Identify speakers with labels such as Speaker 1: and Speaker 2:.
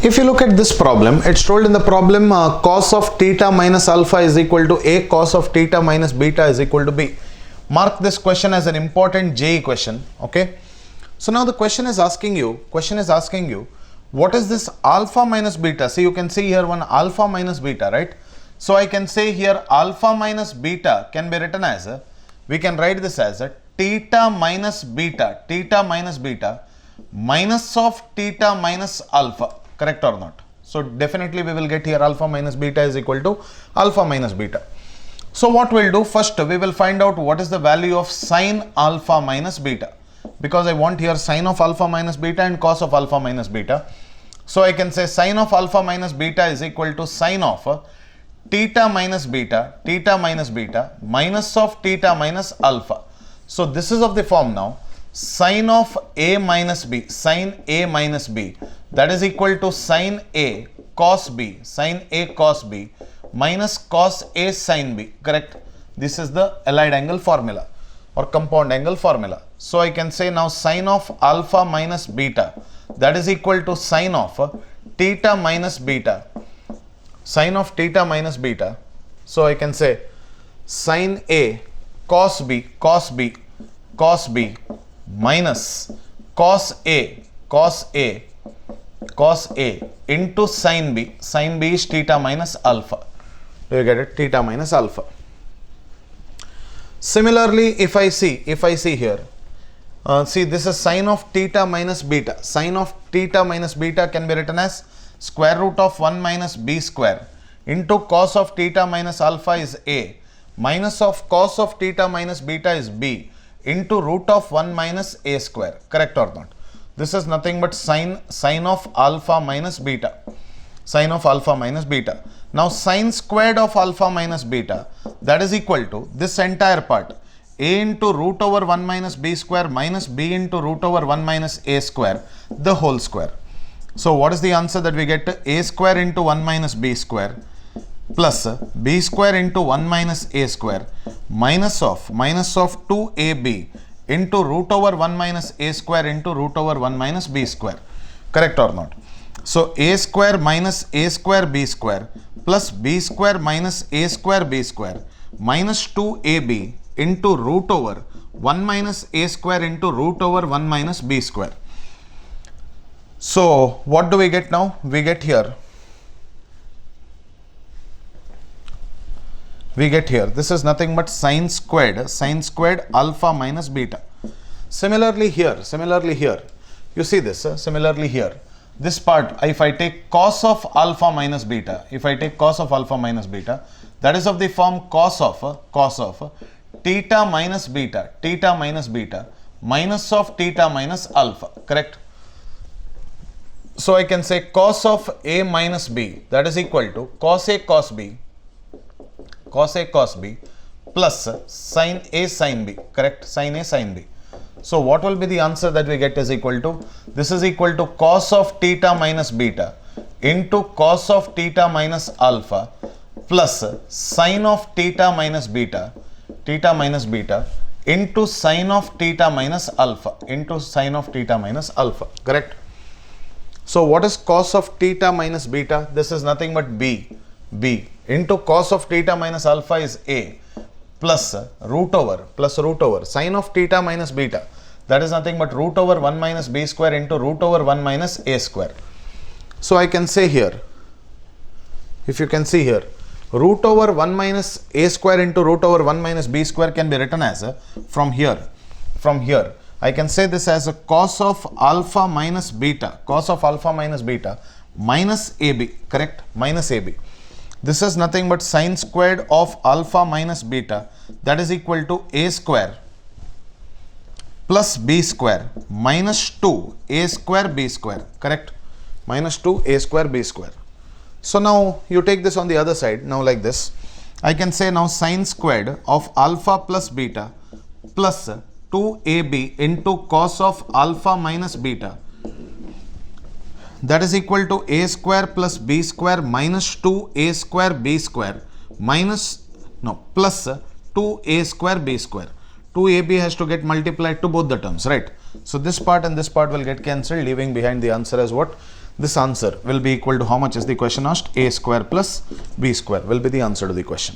Speaker 1: If you look at this problem, it's told in the problem cos of theta minus alpha is equal to A, cos of theta minus beta is equal to B. Mark this question as an important JEE question. Okay. So now the question is asking you, what is this alpha minus beta? See, you can see here one alpha minus beta, right? So I can say here alpha minus beta can be written as we can write this as a theta minus beta minus of theta minus alpha. Correct or not? So definitely we will get here alpha minus beta is equal to alpha minus beta. So what we'll do, first we will find out what is the value of sine alpha minus beta, because I want here sine of alpha minus beta and cos of alpha minus beta. So I can say sine of alpha minus beta is equal to sine of theta minus beta minus of theta minus alpha. So this is of the form now sine of a minus b, that is equal to sine a cos b minus cos a sine b. Correct? This is the allied angle formula or compound angle formula. So I can say now sine of alpha minus beta, that is equal to sine of theta minus beta, So I can say sine a cos b minus cos a into sine b is theta minus alpha. Do you get it? Theta minus alpha. Similarly, if I see here, see, this is sine of theta minus beta. Sine of theta minus beta can be written as square root of 1 minus b square into cos of theta minus alpha is a minus of cos of theta minus beta is b into root of 1 minus a square. Correct or not? This is nothing but sine of alpha minus beta. Now sine squared of alpha minus beta, that is equal to this entire part, a into root over 1 minus b square minus b into root over 1 minus a square, the whole square. So what is the answer that we get? A square into 1 minus b square plus b square into 1 minus a square minus of 2ab into root over 1 minus a square into root over 1 minus b square. Correct or not? So a square minus a square b square plus b square minus a square b square minus 2ab into root over 1 minus a square into root over 1 minus b square. So what do we get now? We get here, this is nothing but sine squared alpha minus beta. Similarly here, you see this, similarly here, this part, if I take cos of alpha minus beta, that is of the form cos of theta minus beta minus of theta minus alpha. Correct? So I can say cos of a minus b, that is equal to cos a cos b plus sin a sin b. Correct? Sin a sin b. So what will be the answer that we get is equal to, this is equal to cos of theta minus beta into cos of theta minus alpha plus sin of theta minus beta into sin of theta minus alpha Correct? So what is cos of theta minus beta? This is nothing but b into cos of theta minus alpha is a plus root over sin of theta minus beta, that is nothing but root over 1 minus b square into root over 1 minus a square. So I can say here, if you can see here, root over 1 minus a square into root over 1 minus b square can be written as from here I can say this as a cos of alpha minus beta minus ab. Correct? Minus ab. This is nothing but sine squared of alpha minus beta, that is equal to a square plus b square minus 2 a square b square. Correct? Minus 2 a square b square. So now you take this on the other side. Now like this, I can say now sine squared of alpha plus beta plus 2ab into cos of alpha minus beta, that is equal to a square plus b square minus 2a square b square plus 2a square b square. 2ab has to get multiplied to both the terms, right? So this part and this part will get cancelled, leaving behind the answer as what? this answer will be equal to how much is the question asked? A square plus B square will be the answer to the question.